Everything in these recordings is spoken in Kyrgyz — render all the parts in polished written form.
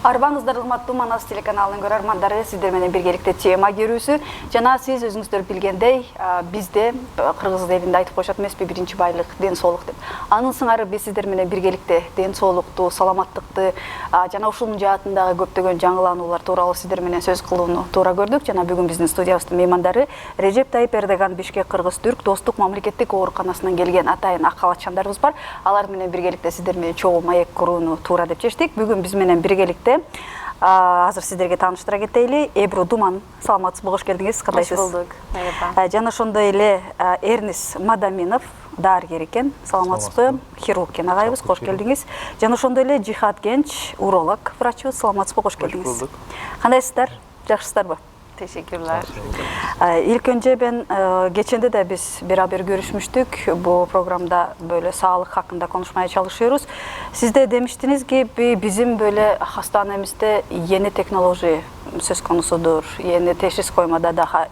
Арбаңыздар урматтуу Манас телеканалынын көрөрмандары, сиздер менен биргеликте тема көрүүсү. Жана сиз өзүңүздөр билгендей, бизде кыргыз элинде айтып коюшат эмеспи, биринчи байлык ден соолук деп. Анын сыңары биз сиздер менен биргеликте ден соолукту, саламаттыкты жана ушунун жаатындагы көптөгөн жаңылануулар тууралуу сиздер менен сөз кылууну туура көрдүк. Жана бүгүн биздин студиябыздын меймандары Режеп Тайип Эрдоган Бишкек Кыргыз-Түрк Достук мамлекеттик ооруканасынан келген атайын ак халатчандарыбыз бар. Алар менен биргеликте сиздер менен чогуу маек курууну туура деп чечтик. Бүгүн биз менен биргеликте азыр сиздерге тааныштыра кетели. Эбру Думан, саламатсызбы, кош келдиңиз. Кандайсыз? Кош болдук. Мерхаба. Жана ошондой эле Эрнис Мадаминов, дарыгер экен. Саламатсызбы? Хирург экен агайыбыз, кош келдиңиз. Жана ошондой эле Жихат Генч, уролог врачыбыз. Саламатсызбы, кош келдиңиз. Кош болдук. Кандайсыздар? Жакшысыздарбы? Teşekkürler. İlk önce ben geçende de biz beraber görüşmüştük. Bu programda böyle sağlık hakkında konuşmaya çalışıyoruz. Siz de demiştiniz ki bizim böyle hastanemizde yeni teknoloji söz konusudur. Yeni teşhis koymada daha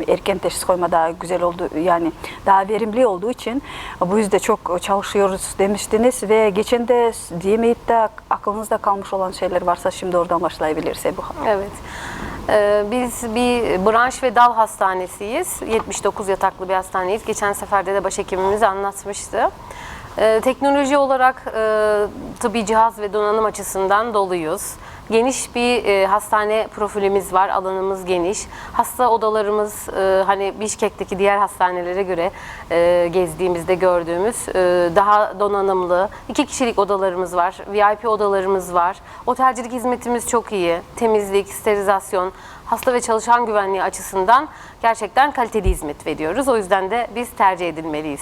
erken teşhis koymada güzel oldu, yani daha verimli olduğu için bu yüzden çok çalışıyoruz demiştiniz ve geçen de diyemeyip de aklınızda kalmış olan şeyler varsa şimdi oradan başlayabiliriz Ebu. Evet. Biz bir branş ve dal hastanesiyiz. 79 yataklı bir hastaneyiz. Geçen seferde de başhekimimiz anlatmıştı. Teknoloji olarak tıbbi cihaz ve donanım açısından doluyuz. Geniş bir hastane profilimiz var, alanımız geniş. Hasta odalarımız hani Bişkek'teki diğer hastanelere göre gezdiğimizde gördüğümüz daha donanımlı. 2 kişilik odalarımız var, VIP odalarımız var. Otelcilik hizmetimiz çok iyi. Temizlik, sterilizasyon, hasta ve çalışan güvenliği açısından gerçekten kaliteli hizmet veriyoruz. O yüzden de biz tercih edilmeliyiz.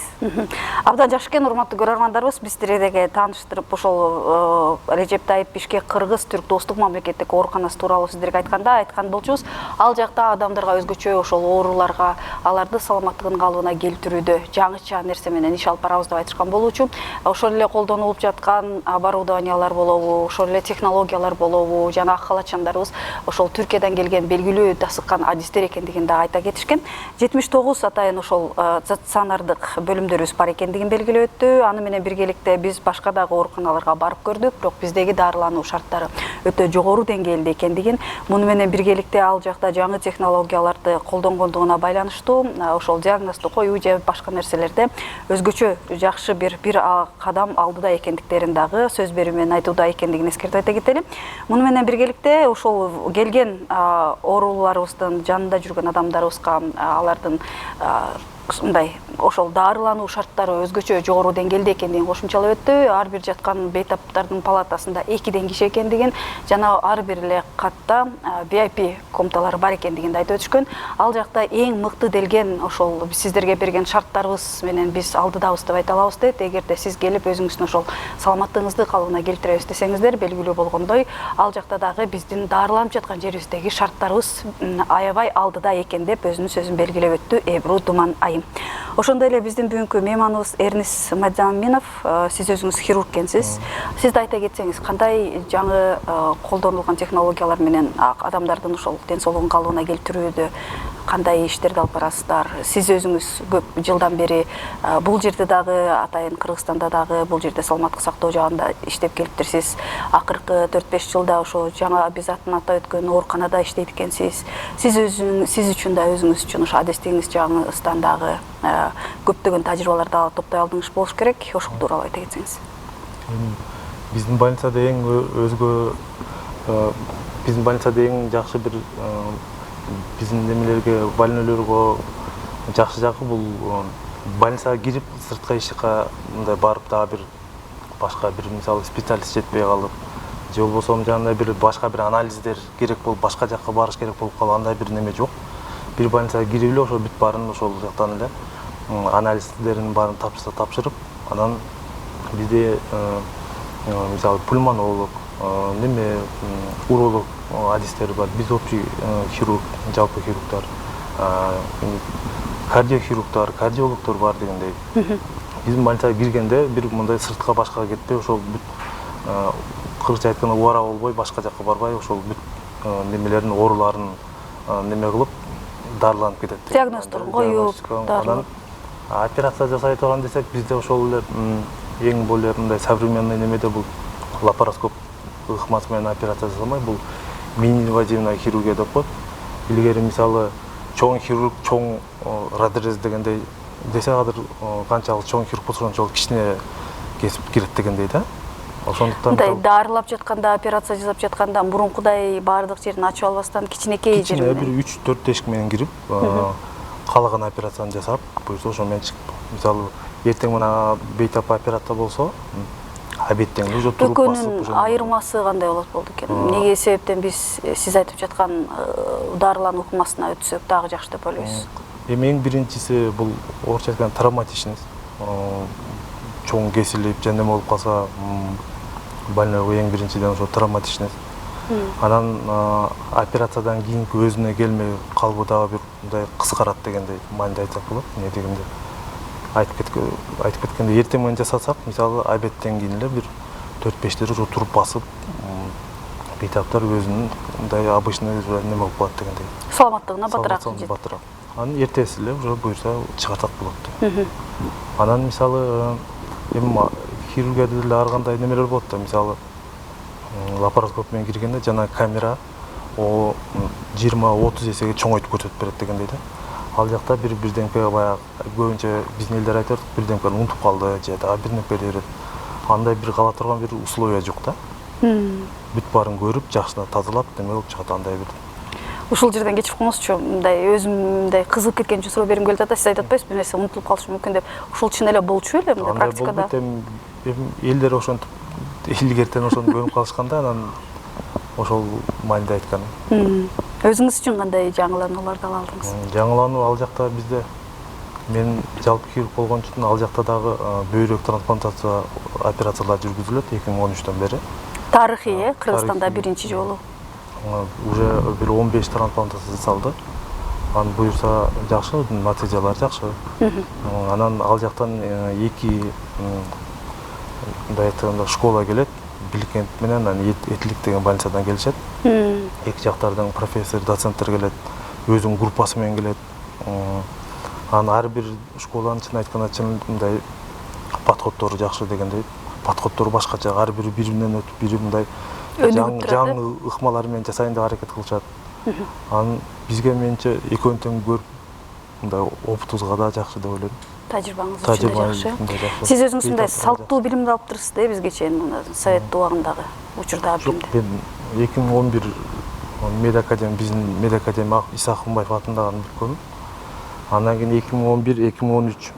Абдан жакшы экен, урматтуу көрөрмандарыбыз, биз сиздерге тааныштырып ошол Режеп Тайип Бишкек Кыргыз-Түрк Достук мамлекеттик ооруканасы тууралуу сиздерге айткан болчубуз. Ал жакта адамдарга өзгөчө ошол ооруларга, аларды саламаттыгынын калыбына келтирүүдө жаңыча нерсе менен иш алып барабыз деп айтышкан болчу. Ошол эле колдонулуп жаткан оборудованиялар болобу, ошол эле технологиялар болобу, жана ак халатчандарыбыз ошол Түркиядан келген белгилүү дасыккан адистер экендигин да айта кетишкен. 79 атайын ошол стационардык бөлүмдөрүбүз бар экендигин белгилеп өттү. Аны менен биргеликте биз башка дагы ооруканаларга барып көрдүк, бирок биздеги дарылануу шарттары өтө жогору деңгээлде экендигин, муну менен биргеликте ал жакта жаңы технологияларды колдонгондугуна байланыштуу ошол диагнозду коюу же башка нерселерде өзгөчө жакшы бир кадам алдыда экендиктерин дагы сөз берүү менен айтууда экендигин эскертип айта кетели. Муну менен биргеликте ошол келген ооруларыбыздын жанында жүргөн адамдарыбызга алардын мындай ошол дарылануу шарттары өзгөчө жогору деңгээлде экендигин кошумчалап өттү. Ар бир жаткан бейтаптардын палатасында 2 киши экендигин жана ар бир эле катта VIP комнаталары бар экендигин да айтып өтүшкөн. Ал жакта эң мыкты делген ошол сиздерге берген шарттарыбыз менен биз алдыдабыз деп айта алабыз дейт. Эгерде сиз келип өзүңүздүн ошол саламаттыгыңызды калыбына келтиребиз десеңиздер, белгилүү болгондой, ал жакта дагы биздин дарыланып жаткан жерибиздеги шарттарыбыз аябай алдыда экен деп өзүнүн сөзүн белгилеп өттү Эбру Думан айым. Ошондой эле биздин бүгүнкү мейманыбыз Эрнис Мадаминов, сиз өзүңүз хирург экенсиз. Сиз да айта кетсеңиз, кандай жаңы колдонулган технологиялар менен адамдардын ошол ден соолугун калыбына келтирүүдө кандай иштерди алып барасыздар? Сиз өзүңүз көп жылдан бери бул жерде дагы, атайын Кыргызстанда дагы, бул жерде саламаттык сактоо жагында иштеп келиптирсиз. Акыркы 4-5 жылда ошо жаңа биз атын атап өткөн ооруканада иштейт экенсиз. Сиз үчүн да өзүңүз үчүн ошо адестигиңиз жагыңыздан дагы көптөгөн тажрыйбаларды топтой алдыңыз болуш керек. Ошол тууралуу айта кетсеңиз. Биздин больницада эң жакшы бир биздин немелерге, больнойлорго жакшы жагы бул больницага кирип сырткы ишке мындай барып дагы бир башка бир мисалы специалист жетпей калып, же болбосо жанагындай бир башка бир анализдер керек болуп башка жакка барыш керек болуп калгандай бир неме жок. Бир больницага кирип эле ошол бүт баарын ошол жактан эле анализдерин баарын тапшырып, анан бизде мисалы пульмонолог, уролог адистер бар, биз общий хирург, жалпы хирургдар, кардиохирургдар, кардиологдор бар дегендей. Биздин больницага киргенде бир мындай сыртка башкага кетпей, ошол бүт кыргызча айтканда убара болбой, башка жакка барбай, ошол бүт немелерин, ооруларын неме кылып дарыланып кетет. Диагноздорун коюп, анан операция жасай турган десек, бизде ошол эле эң более мындай современный немеде бул лапароскоп ыкмасы менен операция жасалмай, бул мини-инвазивный хирургия деп коет. Илгери мисалы чоң хирург, чоң разрез дегендей десе, азыр канчалык чоң хирург болсо ошончолук кичине кесип кирет дегендей да. Ошондуктан мындай дарылап жатканда, операция жасап жатканда мурункудай баардык жерин ачып албастан кичинекей кичине жерин бир 3-4 тешик менен кирип, каалаган операцияны жасап, буюрса ошо менен чыгып. Мисалы эртең мына бейтап операция болсо, обедтен уже туруп басып. Экөөнүн айырмасы кандай болот болду экен? Эмне себептен биз сиз айтып жаткан дарылануу ыкмасына өтсөк дагы жакшы деп ойлойсуз? Эми эң биринчиси бул орусча айтканда травматичность. Чоң кесилип, жана неме болуп калса, больнойго эң биринчиден ошо травматичность. Анан операциядан кийинки өзүнө келмей калбы дагы бир мындай кыскарат дегендей мааниде айтсак болот. Эмне дегенде айтып кеткендей эртең менен жасасак, мисалы обедтен кийин эле бир 4-5 уже туруп басып, бейтаптар өзүнүн мындай обычный неме болуп калат дегендей. Саламаттыгына батыраак. Батыраак. Анан эртеси эле уже буюрса чыгартсак болот. Анан мисалы эми хирургияда деле ар кандай немелер болот да, мисалы лапароскоп менен киргенде жана камера 20-30 эсеге чоңойтуп көрсөтүп берет дегендей да. Ал жакта бирдемке баягы көбүнчө биздин элдер айтат, бирдемкени унутуп калды же дагы бирдемке дей берет. Андай бир кала турган бир условия жок да. Бүт баарын көрүп, жакшылап тазалап, неме болуп чыгат андай бир. Ушул жерден кечип коңузчу, мындай өзүм мындай кызыгып кеткен үчүн суроо бергим келип атат. Сиз айтып атпайсызбы, бир нерсе унутулуп калышы мүмкүн деп. Ушул чын эле болчу эле мындай практикада? Элдер ошентип илгертен ошону көрүп калышканда, анан ошол мааниде айткан. Өзүңүз үчүн кандай жаңыланууларды ала алдыңыз? Жаңылануу ал жакта бизде, мен жалпы хирург болгон үчүн ал жакта дагы бөйрөк трансплантация операциялар жүргүзүлөт 2013 бери. Тарыхый, Кыргызстанда биринчи жолу. Уже бир 15 трансплантация жасалды. Анан буюрса жакшы, натыйжалар жакшы. Анан ал жактан эки мындай айтканда школа келет, Билкент менен Этилик деген больницадан келишет. Эки жактардан профессор, доценттер келет, өзүнүн группасы менен келет. Анан ар бир школанын чын айтканда чын мындай подходдору жакшы дегендей. Подходдору башкача, ар бири биринен өтүп, бири мындай жаңы ыкмалар менен жасайын деп аракет кылышат. Анан бизге менче экөөнү тең көрүп мындай опытыбызга да жакшы деп ойлойм. Тажрыйбаңыз үчүн да жакшы. Сиз өзүңүз мындай салттуу билимди алып турсуз да, бизге чейин Совет убагындагы учурдагы билимди. Мен 2011 медакадемия, биздин медакадемия Иса Акмамбаев атындагын бүткөм. Андан кийин 2011-2013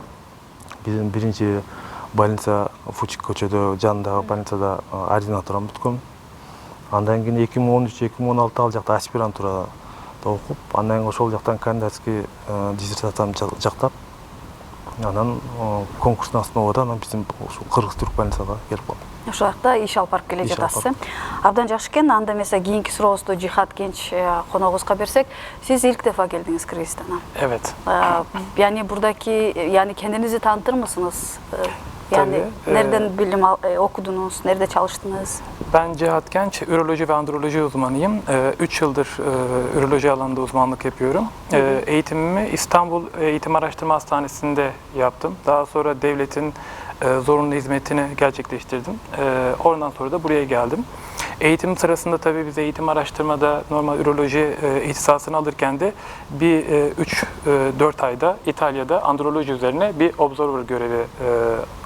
биздин биринчи больница Фучик көчөдө жанындагы больницада ординатураны бүткөм. Андан кийин 2013-2016 ал жакта аспирантурада окуп, андан кийин ошол жактан кандидатский диссертациямды жактап, анан конкурстун основада биздин Кыргыз-Түрк больницага келип калдым. Ошол жакта иш алып барып келе жатасыз. Абдан жакшы экен. Анда эмесе кийинки сурообузду Жихат Кенч коногубузга берсек, сиз илк дефа келдиңиз Кыргызстандан. Evet. Yani buradaki, yani kendinizi tanıtır mısınız? Yani nereden bilim okudunuz, nerede çalıştınız? Ben Cihat Genç, üroloji ve androloji uzmanıyım. 3 yıldır üroloji alanında uzmanlık yapıyorum. Eğitimimi İstanbul Eğitim Araştırma Hastanesi'nde yaptım. Daha sonra devletin zorunlu hizmetini gerçekleştirdim. Oradan sonra da buraya geldim. Eğitim sırasında tabii biz eğitim araştırmada normal üroloji ihtisasını alırken de bir 3-4 ayda İtalya'da androloji üzerine bir observer görevi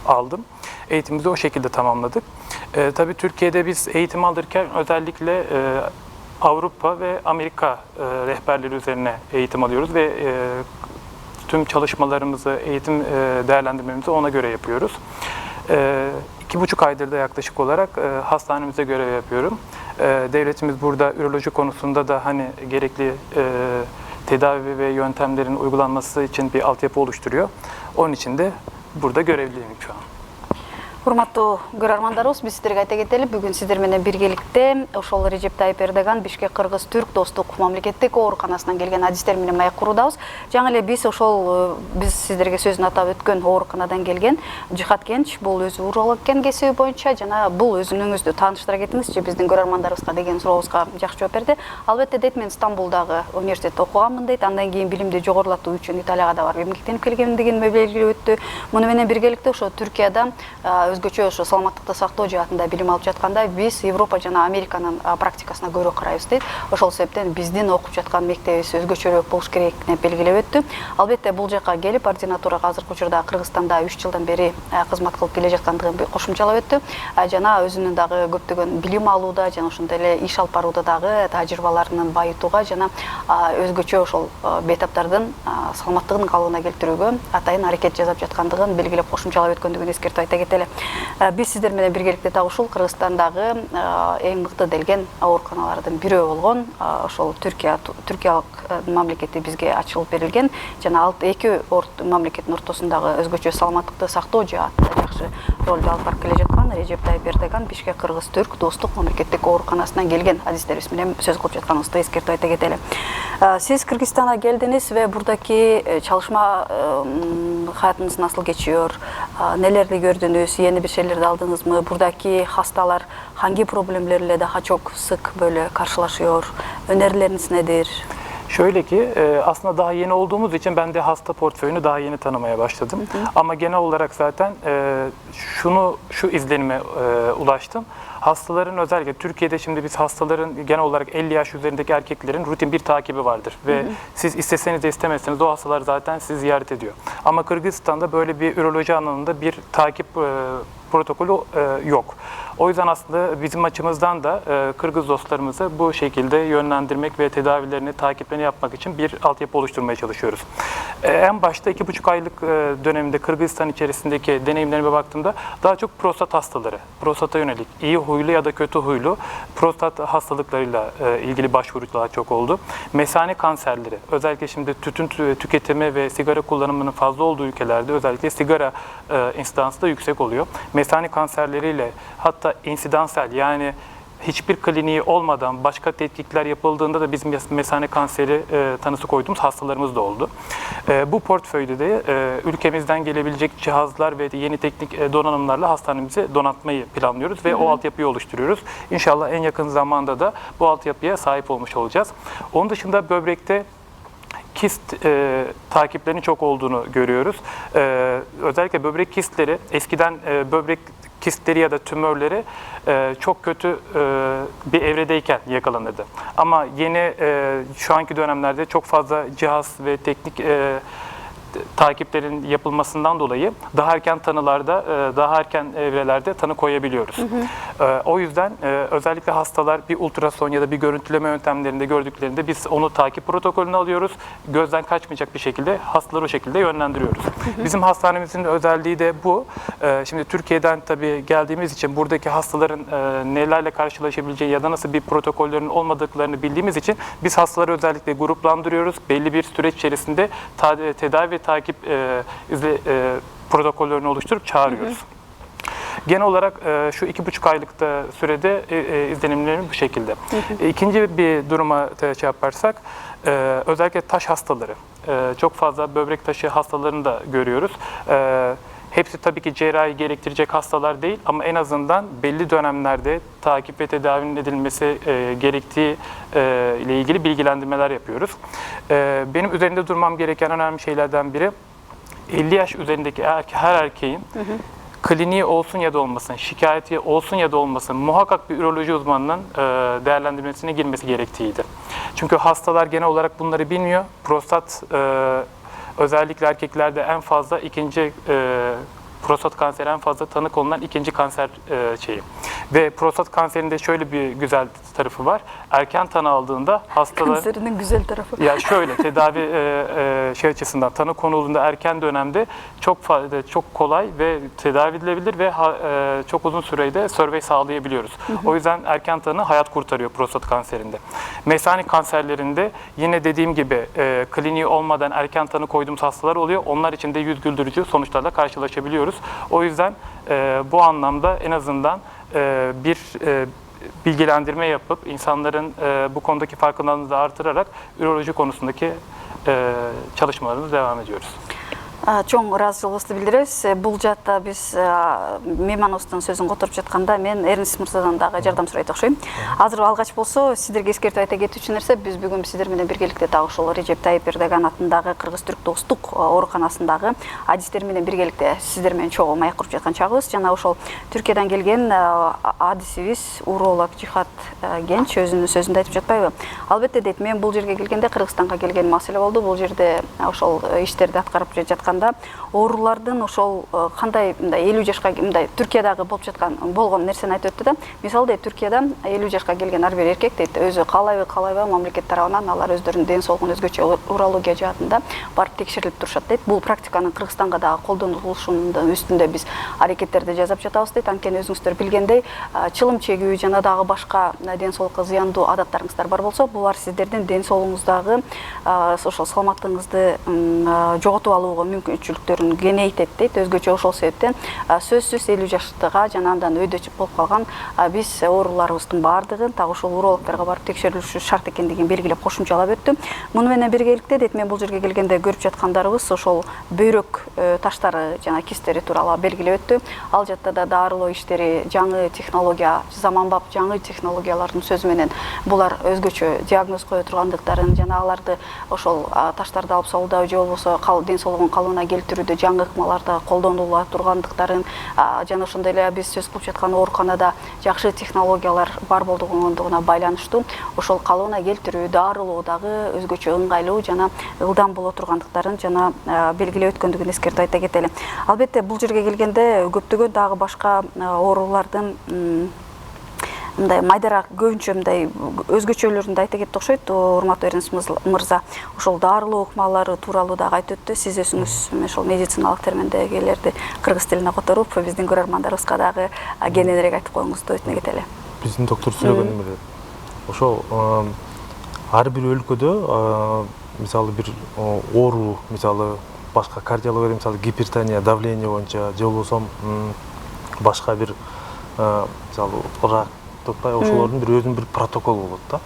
aldım. Eğitimimizi o şekilde tamamladık. Tabii Türkiye'de biz eğitim alırken özellikle Avrupa ve Amerika rehberleri üzerine eğitim alıyoruz ve tüm çalışmalarımızı, eğitim değerlendirmemizi ona göre yapıyoruz. 2,5 aydır da yaklaşık olarak hastanemize görev yapıyorum. Devletimiz burada üroloji konusunda da hani gerekli tedavi ve yöntemlerin uygulanması için bir altyapı oluşturuyor. Onun için de burada görevliyim şu an. Урматтуу көрөрмандарыбыз, биз сиздерге айта кетели, бүгүн сиздер менен биргеликте ошол Режеп Тайып Эрдоган Бишкек Кыргыз-Түрк достук мамлекеттик ооруканасынан келген адистер менен маек куруудабыз. Жаңы эле биз сиздерге сөзүн атап өткөн ооруканадан келген Жихат Кенч, бул өзү уролог экен кесиби боюнча, жана бул өзүңүздү тааныштыра кетиңизчи биздин көрөрмандарыбызга деген сурообузга жакшы жооп берди. Албетте дейт, мен Стамбулдагы университетте окуганмын дейт, андан кийин билимди жогорулатуу үчүн Италияга да барып эмгектенип келгендигин белгилеп өттү. Муну менен биргеликте ошо Түркияда өзгөчө ошо саламаттыкты сактоо жаатында билим алып жатканда биз Европа жана Американын практикасына көбүрөөк карайбыз дейт. Ошол себептен биздин окуп жаткан мектебибиз өзгөчөрөөк болуш керектигин белгилеп өттү. Албетте бул жака келип ординатурага азыркы учурда Кыргызстанда 3 жылдан бери кызмат кылып келе жаткандыгын кошумчалап өттү. Жана өзүнүн дагы көптөгөн билим алууда жана ошондой эле иш алып барууда дагы тажрыйбаларын байытууга жана өзгөчө ошол бейтаптардын саламаттыгын калыбына келтирүүгө атайын аракет жасап жаткандыгын белгилеп кошумчалап өткөндүгүн эскертип айта кетели. Биз сиздер менен биргеликте дагы ушул Кыргызстандагы эң мыкты делген ооруканалардын бирөө болгон ошол Түркиялык мамлекети бизге ачылып берилген жана ал эки мамлекеттин ортосундагы өзгөчө саламаттыкты сактоо жаатында жакшы ролду алып барып келе жаткан Режеп Тайып Эрдоган Бишкек Кыргыз-Түрк достук мамлекеттик ооруканасынан келген адистерибиз менен сөз кылып жатканыбызды эскертип айта кетели. Сиз Кыргызстанга келдиңиз ve buradaki çalışma hayatınız nasıl geçiyor? Nelerle gördünüz? Yeni bir şeyler de aldınız mı? Buradaki hastalar hangi problemlerle daha çok sık böyle karşılaşıyor? Önerileriniz nedir? Şöyle ki aslında daha yeni olduğumuz için ben de hasta portföyünü daha yeni tanımaya başladım. Ama genel olarak zaten şu izlenime ulaştım. Hastaların özellikle Türkiye'de şimdi biz hastaların genel olarak 50 yaş üzerindeki erkeklerin rutin bir takibi vardır. Ve siz isteseniz de istemezseniz o hastalar zaten sizi ziyaret ediyor. Ama Kırgızistan'da böyle bir üroloji alanında bir takip protokolü yok. O yüzden aslında bizim açımızdan da Kırgız dostlarımızı bu şekilde yönlendirmek ve tedavilerini, takiplerini yapmak için bir altyapı oluşturmaya çalışıyoruz. En başta 2,5 aylık döneminde Kırgızistan içerisindeki deneyimlerime baktığımda daha çok prostat hastaları, prostata yönelik iyi huylu ya da kötü huylu prostat hastalıklarıyla ilgili başvuru daha çok oldu. Mesane kanserleri, özellikle şimdi tütün tüketimi ve sigara kullanımının fazla olduğu ülkelerde özellikle sigara insidansı da yüksek oluyor. Mesane kanserleriyle hatta insidansel yani hiçbir kliniği olmadan başka tetkikler yapıldığında da bizim mesane kanseri tanısı koyduğumuz hastalarımız da oldu. Bu portföyde de ülkemizden gelebilecek cihazlar ve yeni teknik donanımlarla hastanemizi donatmayı planlıyoruz ve o altyapıyı oluşturuyoruz. İnşallah en yakın zamanda da bu altyapıya sahip olmuş olacağız. Onun dışında böbrekte kist takiplerinin çok olduğunu görüyoruz. Özellikle böbrek kistleri, eskiden böbrek kistleri ya da tümörleri çok kötü bir evredeyken yakalanırdı. Ama yeni şu anki dönemlerde çok fazla cihaz ve teknik takiplerin yapılmasından dolayı daha erken tanılarda, daha erken evrelerde tanı koyabiliyoruz. O yüzden özellikle hastalar bir ultrason ya da bir görüntüleme yöntemlerinde gördüklerinde biz onu takip protokolünü alıyoruz. Gözden kaçmayacak bir şekilde hastaları o şekilde yönlendiriyoruz. Bizim hastanemizin özelliği de bu. Şimdi Türkiye'den tabii geldiğimiz için buradaki hastaların nelerle karşılaşabileceği ya da nasıl bir protokollerin olmadıklarını bildiğimiz için biz hastaları özellikle gruplandırıyoruz. Belli bir süreç içerisinde tedavi ve takip protokollerini oluşturup çağırıyoruz. Genel olarak şu 2,5 aylıkta sürede izlenimlerimiz bu şekilde. İkinci bir duruma şey yaparsak, özellikle taş hastaları. Çok fazla böbrek taşı hastalarını da görüyoruz. Hepsi tabii ki cerrahi gerektirecek hastalar değil ama en azından belli dönemlerde takip ve tedavinin edilmesi gerektiği ile ilgili bilgilendirmeler yapıyoruz. Benim üzerinde durmam gereken önemli şeylerden biri 50 yaş üzerindeki her erkeğin kliniği olsun ya da olmasın, şikayeti olsun ya da olmasın muhakkak bir üroloji uzmanının değerlendirmesine girmesi gerektiğiydi. Çünkü hastalar genel olarak bunları bilmiyor. Prostat özellikle erkeklerde en fazla prostat kanseri en fazla tanı konulan ikinci kanser şeyi. Ve prostat kanserinde şöyle bir güzel tarafı var. Erken tanı aldığında hastalar... Kanserinin güzel tarafı. Ya şöyle tedavi şey açısından tanı konulduğunda erken dönemde çok kolay ve tedavi edilebilir ve çok uzun sürede survey sağlayabiliyoruz. O yüzden erken tanı hayat kurtarıyor prostat kanserinde. Mesane kanserlerinde yine dediğim gibi kliniği olmadan erken tanı koyduğumuz hastalar oluyor. Onlar için de yüz güldürücü sonuçlarla karşılaşabiliyoruz. O yüzden bu anlamda en azından bir bilgilendirme yapıp insanların bu konudaki farkındalığını da artırarak üroloji konusundaki çalışmalarımıza devam ediyoruz. Чоң ыраазычылыгыбызды билдиребиз. Бул жаатта биз мейманыбыздын сөзүн которуп жатканда мен Эрнест мырзадан дагы жардам сурайт окшойм. Азыр алгач болсо сиздерге эскертип айта кетүүчү нерсе, биз бүгүн сиздер менен биргеликте дагы ошол Режеп Тайип Эрдоган атындагы Кыргыз-Түрк достук ооруканасындагы адистер менен биргеликте сиздер менен чогуу маек куруп жаткан чагыбыз. Жана ошол Түркиядан келген адисибиз уролог Жихат Генч өзүнүн сөзүндө айтып жатпайбы? Албетте дейт, мен бул жерге келгенде Кыргызстанга келген маселе болду. Бул жерде ошол иштерди аткарып жаткан оорулардын ошол кандай 50 жашка мындай Түркиядагы болуп жаткан болгон нерсени айтып өттү да. Мисалы дейт, Түркияда 50 жашка келген ар бир эркек дейт, өзү каалайбы мамлекет тарабынан алар өздөрүнүн ден соолугун өзгөчө урология жаатында барып текшерилип турушат дейт. Бул практиканын Кыргызстанга дагы колдонулушунун үстүндө биз аракеттерди жасап жатабыз дейт. Анткени өзүңүздөр билгендей, чылым чегүү жана дагы башка ден соолукка зыяндуу адаттарыңыздар бар болсо, булар сиздердин ден соолугуңуздагы ошол саламаттыгыңызды жоготуп алууга мүмкүнчүлүктөрүн кеңейтет дейт. Өзгөчө ошол себептен сөзсүз 50 жаштыга жана андан өйдө болуп калган биз ооруларыбыздын баардыгын так ошол урологторго барып текшерилиши шарт экендигин белгилеп кошумчалап өттү. Муну менен биргеликте дейт, мен бул жерге келгенде көрүп жаткандарыбыз ошол бөйрөк таштары жана кисттери тууралуу белгилеп өттү. Ал жакта да дарылоо иштери, жаңы технология, заманбап жаңы технологиялардын сөзү менен булар өзгөчө диагноз кое тургандыктарын жана аларды ошол таштарды алып салуудагы же болбосо ден соолугун калыбына келтирүүдө жаңы ыкмаларда колдонула тургандыктарын жана ошондой эле биз сөз кылып жаткан ооруканада жакшы технологиялар бар болгондугуна байланыштуу ошол калыбына келтирүү, дарылоо дагы өзгөчө ыңгайлуу жана ылдам боло тургандыктарын жана белгилеп өткөндүгүн эскертип айта кетели. Албетте бул жерге келгенде көптөгөн дагы башка оорулардын мындай майдараак көбүнчө мындай өзгөчөлөрүн да айта кетти окшойт. Урматтуу Эрнест мырза ошол дарылоо ыкмалары тууралуу дагы айтып өттү. Сиз өзүңүз ошол медициналык терминдегилерди кыргыз тилине которуп биздин көрөрмандарыбызга дагы кененирээк айтып коюңузду өтүнө кетели. Биздин доктор сүйлөгөн эмелер ошол ар бир өлкөдө мисалы бир оору, мисалы башка кардиология, мисалы гипертония, давление боюнча же болбосо башка бир мисалы рак ошолордун бир өзүнүн бир протоколу болот да.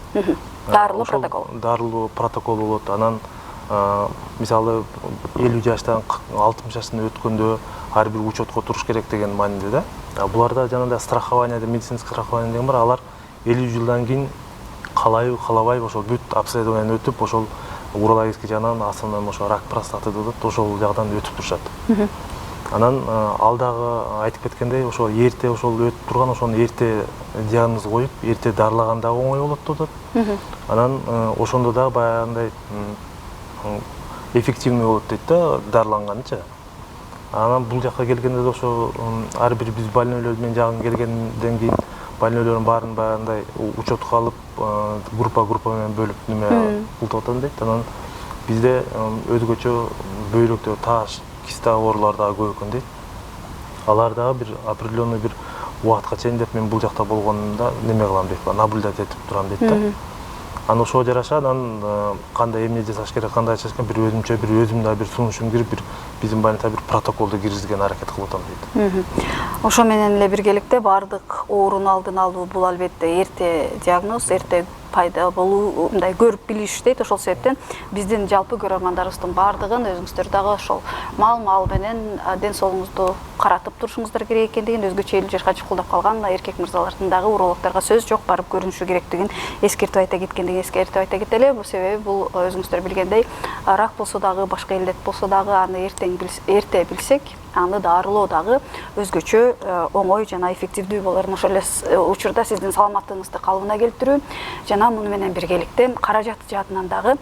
Дарылуу протокол. Дарылуу протокол болот. Анан мисалы 50 жаштан 60 жаштан өткөндө ар бир учетко туруш керек деген мааниде да. Буларда жанагындай страхование, медицинский страхование деген бар. Алар 50 жылдан кийин каалайбы каалабайбы ошол бүт обследование өтүп, ошол урологический жагынан астынан ошол рак простаты болот, ошол жагдан өтүп турушат. Анан ал дагы айтып кеткендей, ошол эрте ошол өтүп турган, ошону эрте диагноз коюп, эрте дарылаган дагы оңой болот дедет. Анан ошондо дагы баягындай эффективный болот дейт да, дарыланганча. Анан бул жакка келгенде да ошо ар бир биз больнойлор менен жагын келгенден кийин больнойлордун баарын баягындай учетко алып, группа менен бөлүп неме кылып атам дейт. Анан бизде өзгөчө бөйрөктө таш, киста оорулар дагы көп экен дейт. Алар дагы бир определенный бир убакытка чейин деп мен бул жакта болгонумда неме кылам дейт, наблюдать этип турам дейт да. Анан ошого жараша анан кандай эмне жасаш керек, кандай жасаш керек, бир өзүм да бир сунушум кирип, бир биздин больница бир протоколду киргизген аракет кылып атам дейт. Ошо менен эле биргеликте баардык оорунун алдын алуу бул албетте эрте диагноз, эрте пайда болуу, мындай көрүп билиш дейт. Ошол себептен биздин жалпы көрөрмандарыбыздын баардыгын өзүңүздөр дагы ошол мал менен ден соолугуңузду каратып турушуңуздар керек экендигин, өзгөчө 50 жашка чукулдап калган эркек мырзалардын дагы урологторго сөз жок, барып көрүнүшү керектигин эскертип айта кеткендигин кетели. Бул себеби бул өзүңүздөр билгендей рак болсо дагы, башка илдет болсо дагы аны эрте билсек, аны дарылоо дагы өзгөчө оңой жана эффективдүү болор. Ошол эле учурда сиздин саламаттыгыңызды калыбына келтирүү жана муну менен биргеликте каражат жаатынан дагы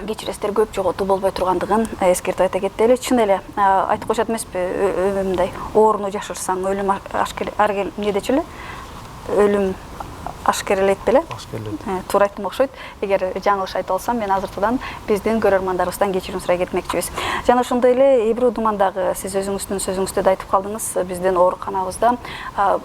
кечиресиздер көп жоготуу болбой тургандыгын эскертип айта кетели. Чын эле айтып коюшат эмеспи, мындай ооруну жашырсаң өлүм эмне дечү эле? Өлүм ашкерелейт беле? Туура айттым окшойт. Эгер жаңылыш айтып алсам, мен азыртудан биздин көрөрмандарыбыздан кечирим сурай кетмекчибиз. Жана ошондой эле Эбир Удумандагы сиз өзүңүздүн сөзүңүздө да айтып калдыңыз, биздин ооруканабызда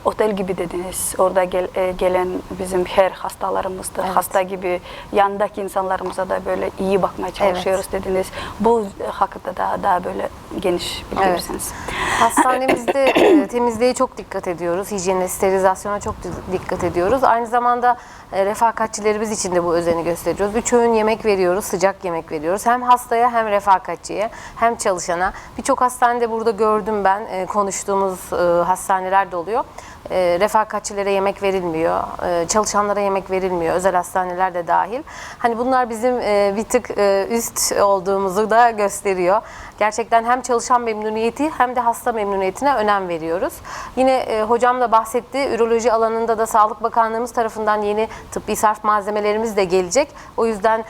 отель gibi дедиңиз. Орда келен биздин хер хасталарыбызды, хаста gibi yanındaki insanlarımıza da böyle iyi bakmaya çalışıyoruz dediniz. Bu hakkında daha böyle geniş bildirseniz. Hastanemizde temizliğe çok dikkat ediyoruz. Hijyene, sterilizasyona çok dikkat ediyoruz. Aynı zamanda refakatçilerimiz için de bu özeni gösteriyoruz. 3 öğün yemek veriyoruz, sıcak yemek veriyoruz. Hem hastaya hem refakatçiye hem çalışana. Birçok hastanede burada gördüm ben, konuştuğumuz hastaneler de oluyor. Refakatçilere yemek verilmiyor, çalışanlara yemek verilmiyor, özel hastaneler de dahil. Hani bunlar bizim bir tık üst olduğumuzu da gösteriyor. Gerçekten hem çalışan memnuniyeti hem de hasta memnuniyetine önem veriyoruz. Yine hocam da bahsetti, üroloji alanında da Sağlık Bakanlığımız tarafından yeni tıbbi sarf malzemelerimiz de gelecek. O yüzden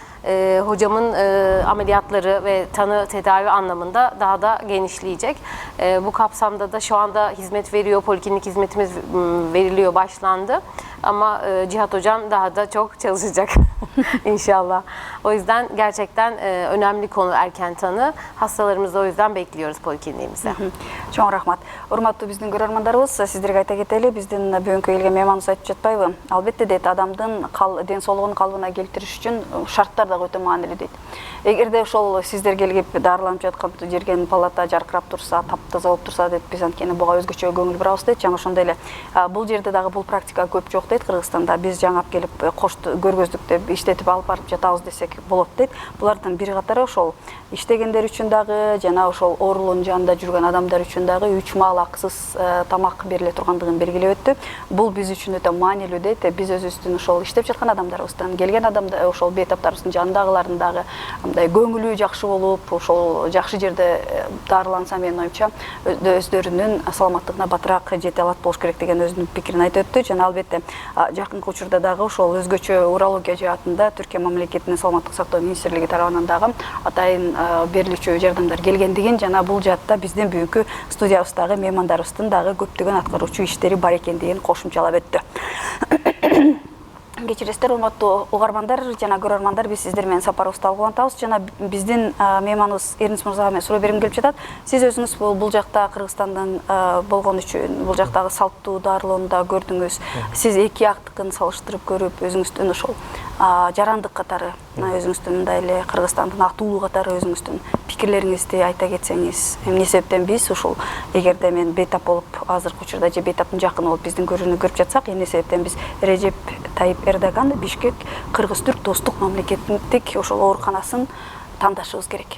hocamın ameliyatları ve tanı tedavi anlamında daha da genişleyecek. Bu kapsamda da şu anda hizmet veriyor, poliklinik hizmetimiz veriliyor, başlandı. Ama Cihat hocam daha da çok çalışacak inşallah. O yüzden gerçekten önemli konu erken tanı. Hastalarımızı o yüzden bekliyoruz polikliniğimize. Чоң рахмат. Урматтуу биздин көрөрмандарыбыз, сиздерге айта кетели, биздин бүгүнкү келген мейманыбыз айтып жатпайбы? Албетте дейт, адамдын ден соолугун калыбына келтириш үчүн шарттар дагы өтө маанилүү дейт. Эгерде ошол сиздер келип дарыланып жаткан жерген палата жаркырап турса, таптаза болуп турса дейт, биз анткени буга өзгөчө көңүл бурабыз дейт. Жана ошондой эле бул жерде дагы бул практика көп жок дейт Кыргызстанда. Биз жаңап келип кош көргөздүктө иштетип алып барып жатабыз десек болот дейт. Булардын бир катары ошол иштегендер үчүн дагы жана ошол оорулуунун жанында жүргөн адамдар үчүн дагы 3 маал акысыз тамак бериле тургандыгын белгилеп өттү. Бул биз үчүн өтө маанилүү дейт. Биз өзүбүздүн ошол иштеп жаткан адамдарыбыздан, келген адамдар, ошол бейтаптарыбыздын жанындагылардын дагы мындай көңүлү жакшы болуп, ошол жакшы жерде дарыланса, менин оюмча өздөрүнүн саламаттыгына батыраак жете алат болуш керек деген өзүнүн пикирин айтып өттү. Жана албетте жакынкы учурда дагы ошол өзгөчө урология жаатында Түркия мамлекетинин саламаттык сактоо министрлиги тарабынан дагы атайын берилүүчү жардамдар келгендигин, жана бул жаатта биздин бүгүнкү студиябыздагы меймандарыбыздын дагы көптөгөн аткаруучу иштери бар экендигин кошумчалап өттү. Кечиресиздер, урматтуу угармандар жана көрөрмандар, биз сиздер менен сапарыбызды алгылантабыз. Жана биздин мейманыбыз Эрнис мырзага мен суроо бергим келип жатат. Сиз өзүңүз бул жакта Кыргызстандын болгон үчүн бул жактагы салттуу дарылоону да көрдүңүз. Сиз эки актыкын салыштырып көрүп, өзүңүздүн ошол жарандык катары, өзүңүздүн мындай эле Кыргызстандын атуулуу катары өзүңүздүн пикирлериңизди айта кетсеңиз. Эмне себептен биз ошол эгерде мен бейтап болуп, азыркы учурда же бейтаптын жакыны болуп биздин көрүүнү көрүп жатсак, эмне себептен биз Режеп Тайип Эрдоган Бишкек Кыргыз-Түрк достук мамлекеттик ошол ооруканасын тандашыбыз керек.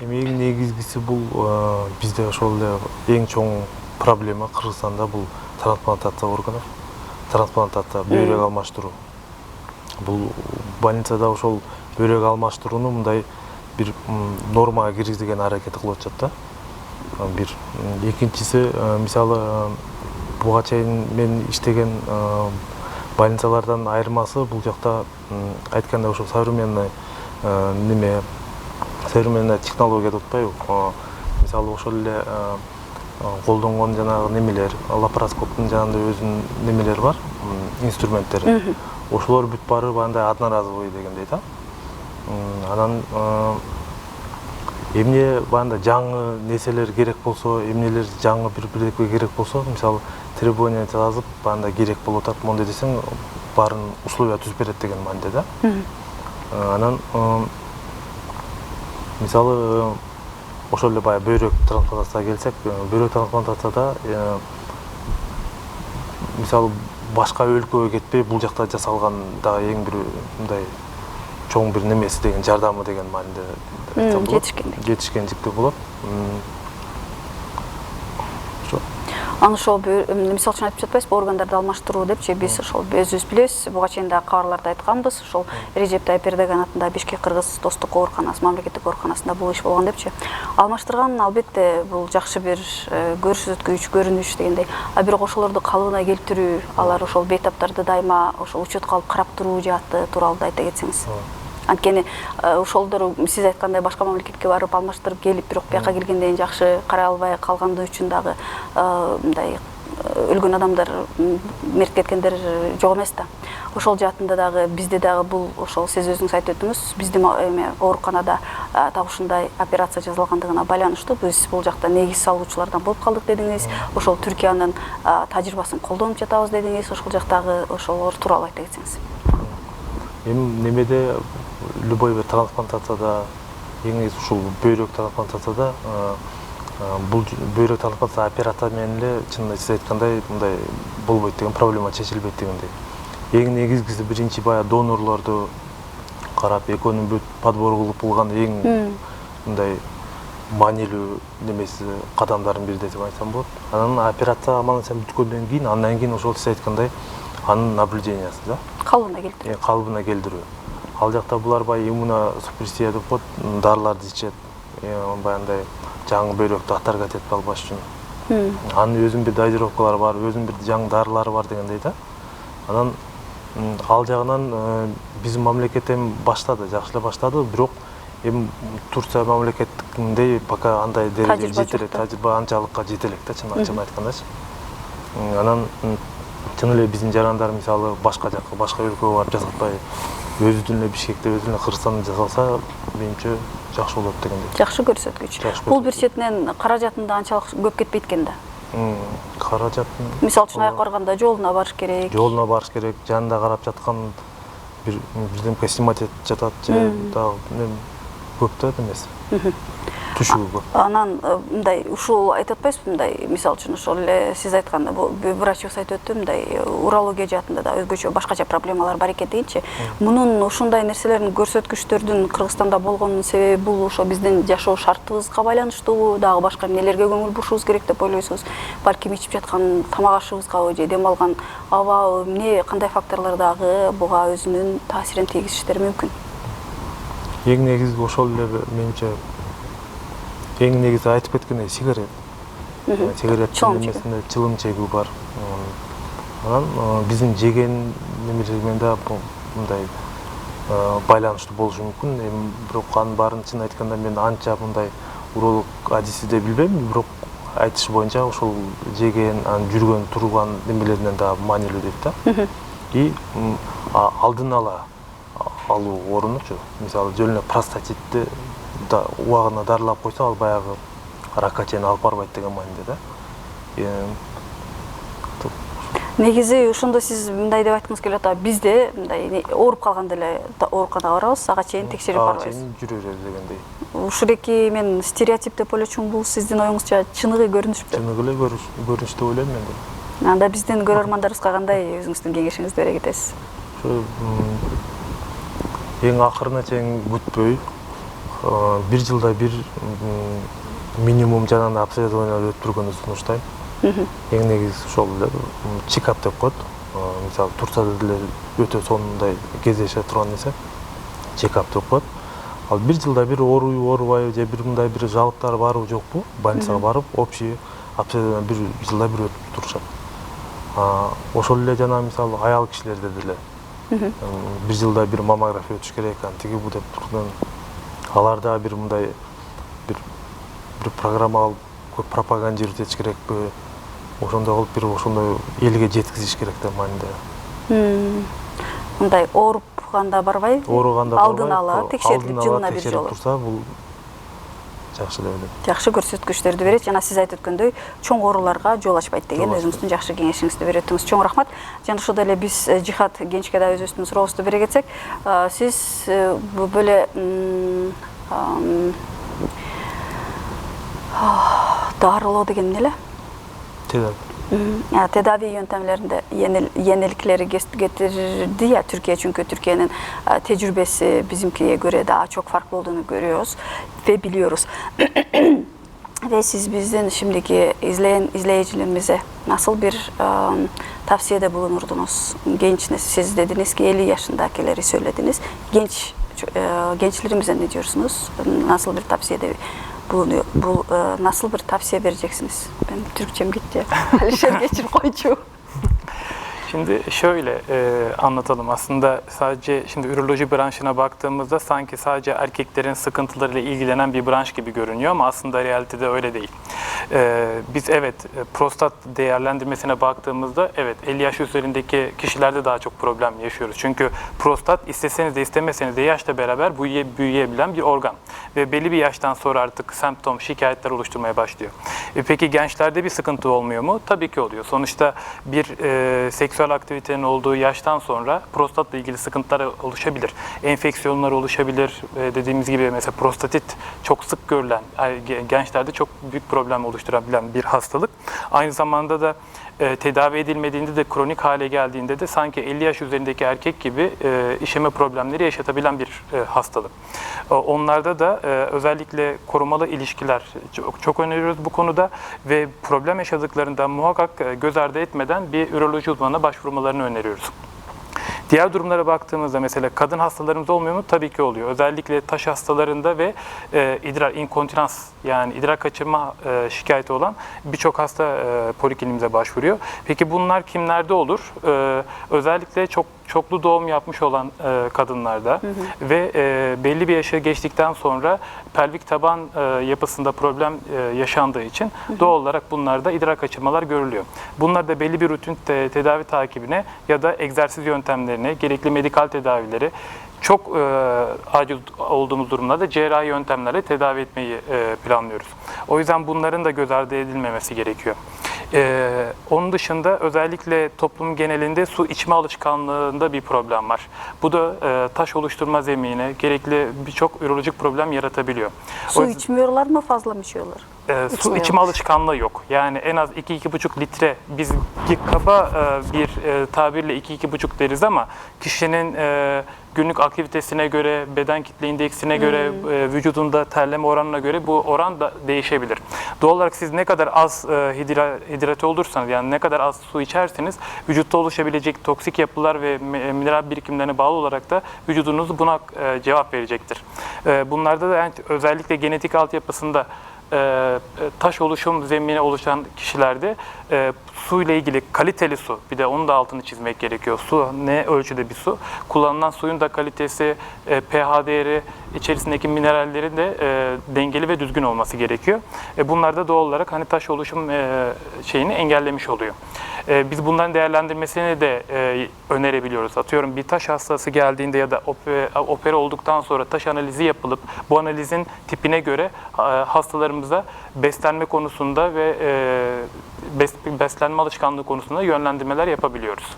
Эми эң негизгиси бул бизде ошол эле эң чоң проблема Кыргызстанда бул трансплантация органов, трансплантация, бөйрөк алмаштыруу. Бул больницада ошол бөйрөк алмаштырууну мындай бир нормага киргизген аракет кылып атышат да. Бир экинчиси, мисалы буга чейин мен иштеген больницалардан айырмасы бул жакта айтканда ошол современный современный технология деп атпайбы? Мисалы ошол эле колдонгон жанагы немелер, лапароскоптун жанында өзүнүн немелери бар, инструменттери. Ошолор бүт барып андай одноразовый дегендей да. Анан эмне банда жаңы нерселер керек болсо, эмнелер жаңы бир-бирдеке керек болсо, мисалы требование жазып, банда керек болуп атат, мондай десең, барын условия түзүп берет деген мааниде да. Анан мисалы ошол эле баягы бөйрөк трансплантацияга келсек, бөйрөк трансплантацияда мисалы башка өлкөгө кетпей бул жакта жасалган дагы эң бир мындай чоң бир немеси деген жардамы деген мааниде жетишкендик деп болот. Аны ошол мисал үчүн айтып жатпайсызбы, органдарды алмаштыруу депчи, биз ошол өзүбүз билебиз, буга чейин да кабарларда айтканбыз, ошол Режеп Тайип Эрдоган атында Бишкек Кыргыз достук ооруканасы, мамлекеттик ооруканасында бул иш болгон депчи. Алмаштырган албетте бул жакшы бир көрсөткүч, көрүнүш дегендей. А бирок ошолорду калыбына келтирүү, алар ошол бейтаптарды дайыма ошол учетко алып карап туруу жааты тууралуу да айта кетсеңиз. Анткени ошолдор сиз айткандай башка мамлекетке барып алмаштырып келип, бирок бияка келгенден кийин жакшы карай албай калгандыгы үчүн дагы мындай өлгөн адамдар, мерт кеткендер жок эмес да. Ошол жаатында дагы бизде дагы бул ошол сиз өзүңүз айтып өттүңүз, биздин ооруканада так ушундай операция жасалгандыгына байланыштуу биз бул жакта негиз салуучулардан болуп калдык дедиңиз. Ошол Түркиянын тажрыйбасын колдонуп жатабыз дедиңиз. Ошол жактагы ошолор тууралуу айта кетсеңиз. Эми немеде любой бир трансплантацияда, эң ушул бөйрөк трансплантацияда бул бөйрөк талкалса операция менен эле чынында сиз айткандай мындай болбойт деген проблема чечилбейт дегендей. Эң негизгиси биринчи баягы донорлорду карап экөөнүн бүт подбор кылып булган эң мындай маанилүү немеси кадамдардын бири деп айтсам болот. Анан операция аман эсен бүткөндөн кийин андан кийин ошол сиз айткандай анын наблюдениясы да Калыбына келтирүү. калыбына келтирүү. Ал жакта булар баягы иммуносупрессия деп коет, дарыларды ичет. Баягындай жаңы бөйрөктү атаргат этип албаш үчүн. Анын өзүнүн бир дозировкалары бар, өзүнүн бир жаңы дарылары бар дегендей да. Анан ал жагынан биздин мамлекет эми баштады, жакшы эле баштады, бирок эми Турция мамлекетиндей пока андай дережеге жете элек, тажрыйба анчалыкка жете элек да, чын айткандачы. Анан чын эле биздин жарандар мисалы башка жакка, башка өлкөгө барып жасатпай, өзүнүн эле Бишкекте, өзүнүн эле Кыргызстанда жасалса, менимче жакшы болот дегендей. Жакшы көрсөткүч. Бул бир четинен каражатында анчалык көп кетпейт экен да. Каражатын Мисалы үчүн аяк барганда жолуна барыш керек. Жолуна барыш керек, жанында карап жаткан бирдемке снимать этип жатат же дагы көп да эмес. Түшүгү көп. Анан мындай ушул айтып атпайсызбы, мындай мисалы үчүн ошол эле сиз айтканда бул врачыбыз айтып өттү, мындай урология жаатында да өзгөчө башкача проблемалар бар экен дегенчи. Мунун ушундай нерселердин көрсөткүчтөрдүн Кыргызстанда болгонунун себеби бул ошо биздин жашоо шартыбызга байланыштуубу, дагы башка эмнелерге көңүл бурушубуз керек деп ойлойсуз? Балким ичип жаткан тамак ашыбызгабы же дем алган абабы, эмне кандай факторлор дагы буга өзүнүн таасирин тийгизиштери мүмкүн? Эң негизги ошол эле менимче эң негизи айтып кеткендей сигарет. Сигареттин немесинде чылым чегүү бар. Анан биздин жеген немелер менен да мындай байланыштуу болушу мүмкүн. Эми бирок анын баарын чын айтканда мен анча мындай уролог адиси деп билбейм, бирок айтыш боюнча ошол жеген, анын жүргөн, турган немелеринен да маанилүү дейт да. И алдын ала алуу орунучу, мисалы жөн эле простатитти да убагында дарылап койсо, ал баягы ракка чейин алып барбайт деген мааниде да. Негизи ошондо сиз мындай деп айткыңыз келип атат, бизде мындай ооруп калганда эле ооруканага барабыз, ага чейин текшерип барбайбыз. Ага чейин жүрө берет дегендей. Ушуреки мен стереотип деп ойлочумун, бул сиздин оюңузча чыныгы көрүнүшпү? Чыныгы эле көрүнүш деп ойлойм мен да. Анда биздин көрөрмандарыбызга кандай өзүңүздүн кеңешиңизди бере кетесиз? Эң акырына чейин күтпөй, бир жылда бир минимум жанагындай обследование өттүргөндү сунуштайм. Эң негизгиси ошол эле чекап деп коет. Мисалы Турцияда деле өтө сонундай кездеше турган нерсе чекап деп коет. Ал бир жылда бир ооруйбу, оорубайбы же бир мындай бир жалыктар барбы жокпу, больницага барып, общий обследование бир жылда бир өтүп турушат. Ошол эле жана мисалы аял кишилерде деле бир жылда бир маммография өтүш керек, антиги бу деп турган. Аларда бир мындай бир программа алып көп пропагандировать этиш керекпи? Ошондой кылып бир ошондой элге жеткизиш керек деп мааниде. Мындай оорупканда барбай, алдын ала текшерилип жылына бир жолу турса, бул жакшы деп ойлойм. Жакшы көрсөткүчтөрдү берет, жана сиз айтып өткөндөй чоң ооруларга жол ачпайт деген өзүңүздүн жакшы кеңешиңизди берип өттүңүз. Чоң рахмат. Жана ошондой эле биз Жихат Генчке да өзүбүздүн сурообузду бере кетсек, сиз бөлө дарылоо деген эмне эле? Тедави yöntemlerinde yenilikleri getirdi ya Türkiye, çünkü Türkiye'nin tecrübesi bizimkiye göre daha çok farklı olduğunu görüyoruz ve biliyoruz. Ve siz bizden şimdiki izleyicilerimize nasıl bir tavsiyede bulunurdunuz? Genç nesil, siz dediniz ki 50 yaşındakileri söylediniz. Gençlerimize ne diyorsunuz? Nasıl bir tavsiyede bulunuyor? Nasıl bir tavsiye vereceksiniz? Ben Türkçem gitti. Alişer geçir koycu. Şimdi şöyle anlatalım. Aslında sadece şimdi üroloji branşına baktığımızda sanki sadece erkeklerin sıkıntılarıyla ilgilenen bir branş gibi görünüyor ama aslında realitede öyle değil. Biz evet prostat değerlendirmesine baktığımızda evet 50 yaş üzerindeki kişilerde daha çok problem yaşıyoruz. Çünkü prostat isteseniz de istemeseniz de yaşla beraber büyüyebilen bir organ. Ve belli bir yaştan sonra artık semptom, şikayetler oluşturmaya başlıyor. Peki gençlerde bir sıkıntı olmuyor mu? Tabii ki oluyor. Sonuçta bir seksüel seksüel aktivitenin olduğu yaştan sonra prostatla ilgili sıkıntılar oluşabilir. Enfeksiyonlar oluşabilir. Dediğimiz gibi mesela prostatit çok sık görülen, gençlerde çok büyük problem oluşturabilen bir hastalık. Aynı zamanda da tedavi edilmediğinde de kronik hale geldiğinde de sanki 50 yaş üzerindeki erkek gibi işeme problemleri yaşatabilen bir hastalık. Onlarda da özellikle korumalı ilişkiler çok öneriyoruz bu konuda ve problem yaşadıklarında muhakkak göz ardı etmeden bir üroloji uzmanına başvurmalarını öneriyoruz. Diğer durumlara baktığımızda mesela kadın hastalarımız olmuyor mu? Tabii ki oluyor. Özellikle taş hastalarında ve idrar inkontinans yani idrar kaçırma şikayeti olan birçok hasta polikliniğimize başvuruyor. Peki bunlar kimlerde olur? Özellikle çoklu doğum yapmış olan kadınlarda ve belli bir yaşa geçtikten sonra pelvik taban yapısında problem yaşandığı için doğal olarak bunlarda idrar kaçırmalar görülüyor. Bunlar da belli bir rutin tedavi takibine ya da egzersiz yöntemlerine, gerekli medikal tedavileri, çok acil olduğumuz durumlarda cerrahi yöntemlerle tedavi etmeyi planlıyoruz. O yüzden bunların da göz ardı edilmemesi gerekiyor. Onun dışında özellikle toplumun genelinde su içme alışkanlığında bir problem var. Bu da taş oluşturma zemine gerekli birçok ürolojik problem yaratabiliyor. Su içmiyorlar mı, fazla mı içiyorlar? Su içme alışkanlığı yok. Yani en az 2-2,5 litre, biz kaba bir tabirle 2-2,5 deriz ama kişinin günlük aktivitesine göre, beden kitle indeksine göre, vücudunda terleme oranına göre bu oran da değişebilir. Doğal olarak siz ne kadar az hidrate olursanız, yani ne kadar az su içerseniz vücutta oluşabilecek toksik yapılar ve mineral birikimlerine bağlı olarak da vücudunuz buna cevap verecektir. Bunlarda da yani özellikle genetik altyapısında taş oluşum zemini oluşan kişilerde su ile ilgili kaliteli su, bir de onun da altını çizmek gerekiyor. Su ne ölçüde bir su? Kullanılan suyun da kalitesi, pH değeri, içerisindeki minerallerin de dengeli ve düzgün olması gerekiyor. Bunlar da doğal olarak hani taş oluşum şeyini engellemiş oluyor. Biz bunların değerlendirmesini de önerebiliyoruz. Atıyorum bir taş hastası geldiğinde ya da opera olduktan sonra taş analizi yapılıp bu analizin tipine göre hastalarımıza beslenme konusunda ve beslenme alışkanlığı konusunda yönlendirmeler yapabiliyoruz.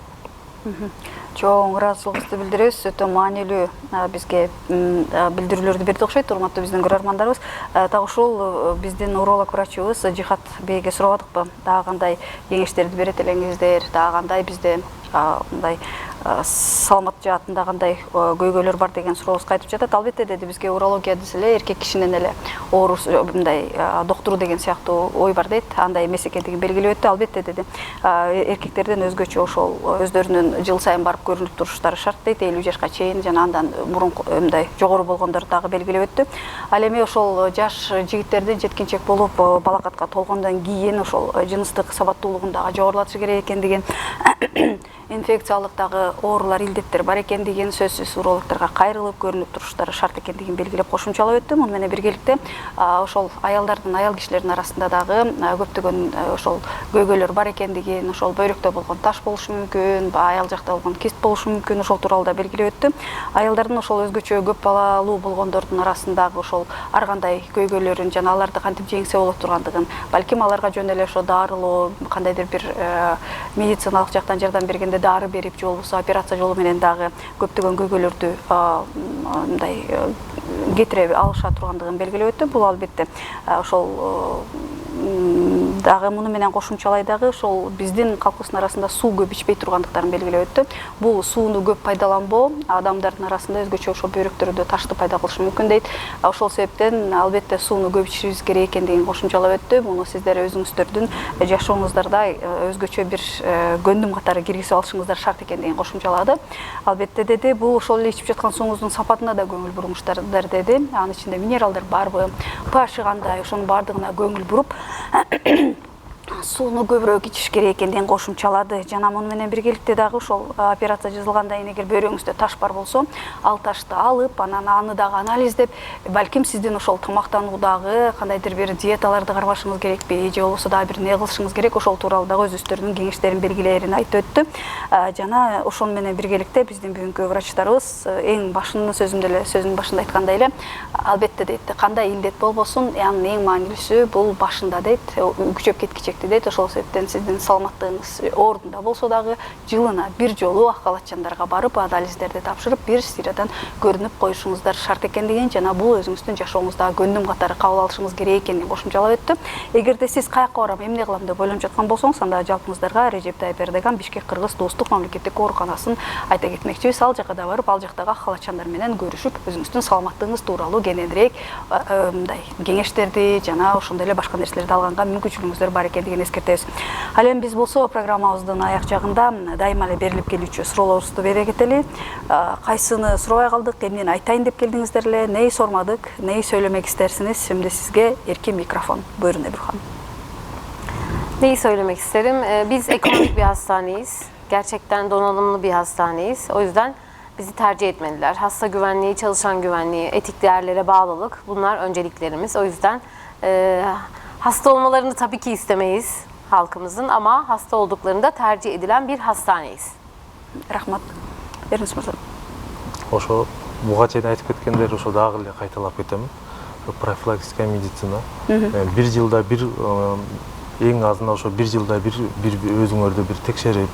Чоң ыраазычылыгыбызды билдиребиз. Өтө маанилүү бизге билдирүүлөрдү берди окшойт, урматтуу биздин көрөрмандарыбыз. Так ушул биздин уролог врачыбыз Жихат бейге сурабадыкпы? Дагы кандай кеңештерди берет элеңиздер? Дагы кандай бизде мындай саламат жаатында кандай көйгөйлөр бар деген сурообузга айтып жатат. Албетте деди, бизге урология десе эле эркек кишинин эле оору мындай доктуру деген сыяктуу ой бар дейт. Андай эмес экендигин белгилеп өттү. Албетте деди, эркектерден өзгөчө ошол өздөрүнүн жыл сайын барып көрүнүп туруштары шарт дейт. 50 жашка чейин жана андан мурун мындай жогору болгондорду дагы белгилеп өттү. Ал эми ошол жаш жигиттердин жеткинчек болуп балакатка толгондон кийин ошол жыныстык сабаттуулугун дагы жогорулатыш керек экендигин, инфекциялык дагы оорулар, илдеттер бар экендигин, сөзсүз урологторго кайрылып көрүнүп туруштары шарт экендигин белгилеп кошумчалап өттү. Муну менен биргеликте ошол аялдардын, аял кишилердин арасында дагы көптөгөн ошол көйгөйлөр бар экендигин, ошол бөйрөктө болгон таш болушу мүмкүн, аял жакта болгон кист болушу мүмкүн, ошол тууралуу да белгилеп өттү. Аялдардын ошол өзгөчө көп балалуу болгондордун арасындагы ошол ар кандай көйгөйлөрүн жана аларды кантип жеңсе болот тургандыгын, балким аларга жөн эле ошо дарылоо, кандайдыр бир медициналык жактан жардам бергенде дары берип, же болбосо операция жолу менен дагы көптөгөн көйгөйлөрдү мындай кетире алыша тургандыгын белгилеп өттү. Бул албетте ошол дагы муну менен кошумчалай дагы ошол биздин калкыбыздын арасында суу көп ичпей тургандыктарын белгилеп өттү. Бул сууну көп пайдаланбоо адамдардын арасында өзгөчө ошо бөйрөктөрдө ташты пайда кылышы мүмкүн дейт. Ошол себептен албетте сууну көп ичишибиз керек экендигин кошумчалап өттү. Муну сиздер өзүңүздөрдүн жашооңуздарда өзгөчө бир көндүм катары киргизип алышыңыздар шарт экендигин кошумчалады. Албетте деди, бул ошол эле ичип жаткан сууңуздун сапатына да көңүл буруңуздар деди. Анын ичинде минералдар барбы, pH кандай, ошонун баардыгына көңүл буруп сууну көбүрөөк ичиш керек экендигин кошумчалады. Жана муну менен биргеликте дагы ошол операция жасалгандан кийин эгер бөйрөгүңүздө таш бар болсо, ал ташты алып, анан аны дагы анализдеп, балким сиздин ошол тамактануудагы кандайдыр бир диеталарды кармашыңыз керекпи, же болбосо дагы бир эмне кылышыңыз керек, ошол тууралуу дагы өзүңүздөрдүн кеңештерин белгилерин айтып өттү. Жана ошону менен биргеликте биздин бүгүнкү врачтарыбыз эң башынын сөзүнүн башында айткандай эле, албетте дейт, кандай илдет болбосун, анын эң маанилүүсү бул башында дейт, күчөп кеткиче чечекти дейт. Ошол себептен сиздин саламаттыгыңыз ордунда болсо дагы жылына бир жолу ак халатчандарга барып анализдерди тапшырып бир сырадан көрүнүп коюшуңуздар шарт экендигин жана бул өзүңүздүн жашооңуздагы көнүм катары кабыл алышыңыз керек экенин кошумчалап өттү. Эгерде сиз каякка барам, эмне кылам деп ойлонуп жаткан болсоңуз, анда жалпыңыздарга Режеп Тайып Эрдоган Бишкек Кыргыз достук мамлекеттик ооруканасын айта кетмекчибиз. Ал жака да барып, ал жактагы ак халатчандар менен көрүшүп, өзүңүздүн саламаттыгыңыз тууралуу кененирээк мындай кеңештерди жана ошондой эле башка нерселерди алганга мүмкүнчүлүгүңүздөр бар экендигин эскертебиз. Ал эми биз болсо программабыздын аяк жагында дайыма эле берилип келүүчү суроолорубузду бере кетели. Кайсыны сурабай калдык, эмнени айтайын деп келдиңиздер эле, неи сормадык, неи сөйлөмек истерсиңиз? Şimdi sizge erkin mikrofon. Buyurun Ebru Hanım. Neyi söylemek isterim? Biz ekonomik bir hastaneyiz. Gerçekten donanımlı bir hastaneyiz. O yüzden bizi tercih etmediler. Hasta güvenliği, çalışan güvenliği, etik değerlere bağlılık bunlar önceliklerimiz. O yüzden hasta olmalarını tabii ki istemeyiz halkımızın ama hasta olduklarında tercih edilen bir hastaneyiz. Rahmat. Ernest Mırza. Ошо буга чейин айтып кеткендер ошо дагы эле кайталап кетем. Профилактическая медицина. Бир жылда бир эң азында ошо бир жылда бир өзүңөрдү бир текшерип,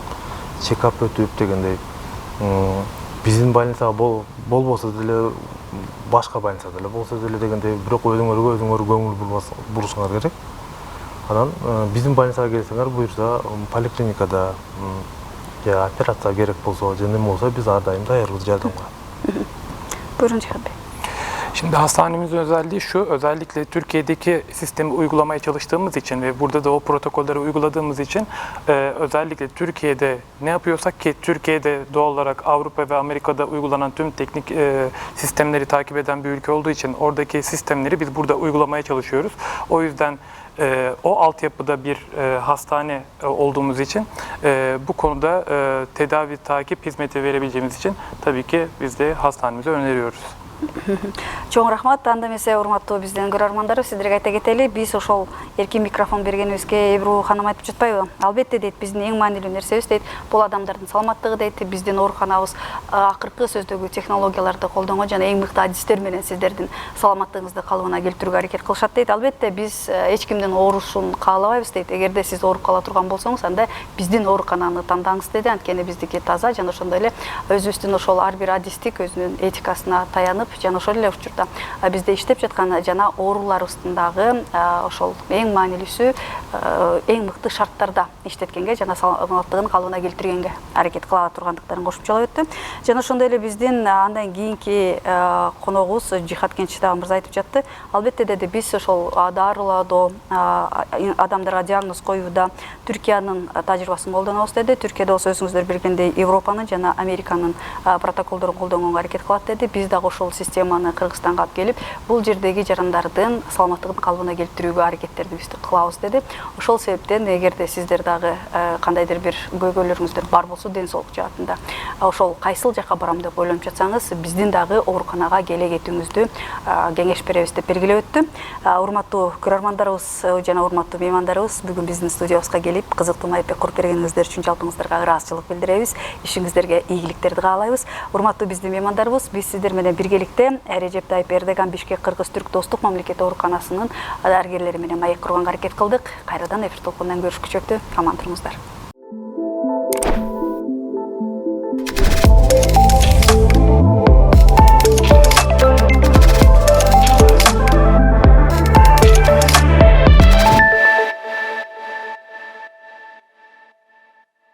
чекап өтүп дегендей. Биздин больницага болбосо деле башка больницада деле болсо деле дегендей, бирок өзүңөр көңүл бурушуңар керек. Анан биздин больницага келсеңер буюрса поликлиникада я операция керек болсо, же неме болсо биз ар дайым даярбыз жардамга. Buyurun Cihat Bey. Şimdi hastanemizin özelliği şu, özellikle Türkiye'deki sistemi uygulamaya çalıştığımız için ve burada da o protokolleri uyguladığımız için özellikle Türkiye'de ne yapıyorsak ki Türkiye'de doğal olarak Avrupa ve Amerika'da uygulanan tüm teknik sistemleri takip eden bir ülke olduğu için oradaki sistemleri biz burada uygulamaya çalışıyoruz. O yüzden o altyapıda bir hastane olduğumuz için bu konuda tedavi takip hizmeti verebileceğimiz için tabii ki biz de hastanemize öneriyoruz. Чоң рахмат. Анда эмесе урматтуу биздин көрөрмандар, сиздерге айта кетели, биз ошол эркин микрофон бергенибизге Эбру ханым айтып жатпайбы? Албетте дейт, биздин эң маанилүү нерсебиз дейт, бул адамдардын саламаттыгы дейт, биздин ооруканабыз акыркы сөздөгү технологияларды колдонгон жана эң мыкты адистер менен сиздердин саламаттыгыңызды калыбына келтирүүгө аракет кылышат дейт. Албетте биз эч кимдин оорушун каалабайбыз дейт. Эгерде сиз ооруп кала турган болсоңуз, анда биздин оорукананы тандаңыз дейт. Анткени биздики таза жана ошондой эле өзүбүздүн ошол ар бир адистик өзүнүн этикасына таянып жана ошол эле учурда бизде иштеп жаткан жана ооруларыбыздагы ошол эң маанилүүсү эң мыкты шарттарда иштеткенге жана саламаттыгын калыбына келтиргенге аракет кыла тургандыктарын кошумчалап өттү. Жана ошондой эле биздин андан кийинки коногубуз Жихат Кенчтаев мырза айтып жатты. Албетте деди, биз ошол дарылоодо адамдарга диагноз коюуда Түркиянын тажрыйбасын колдонобуз деди. Түркияда болсо өзүңүздөр билгендей Европанын жана Американын протоколдорун колдонгонго аракет кылат деди. Биз дагы ошол системаны Кыргызстанга алып келип, бул жердеги жарандардын саламаттыгын калыбына келтирүүгө аракеттерди биз кылабыз деди. Ошол себептен эгерде сиздер дагы кандайдыр бир көйгөйлөрүңүздөр бар болсо ден соолук жаатында ошол кайсыл жака барам деп ойлонуп жатсаңыз, биздин дагы ооруканага келе кетүүңүздү кеңеш беребиз деп белгилеп өттү. Урматтуу көрөрмандарыбыз жана урматтуу меймандарыбыз, бүгүн биздин студиябызга келип кызыктуу маек куруп бергениңиздер үчүн жалпыңыздарга ыраазычылык билдиребиз. Ишиңиздерге ийгиликтерди каалайбыз. Урматтуу биздин меймандарыбыз, биз сиздер менен биргеликте Режеп Тайып Эрдоган Бишкек Кыргыз Түрк достук мамлекеттик ооруканасынын дарыгерлери менен маек курганга аракет кылдык. Кайрадан эфир толкунунан көрүшкүчө аман туруңуздар.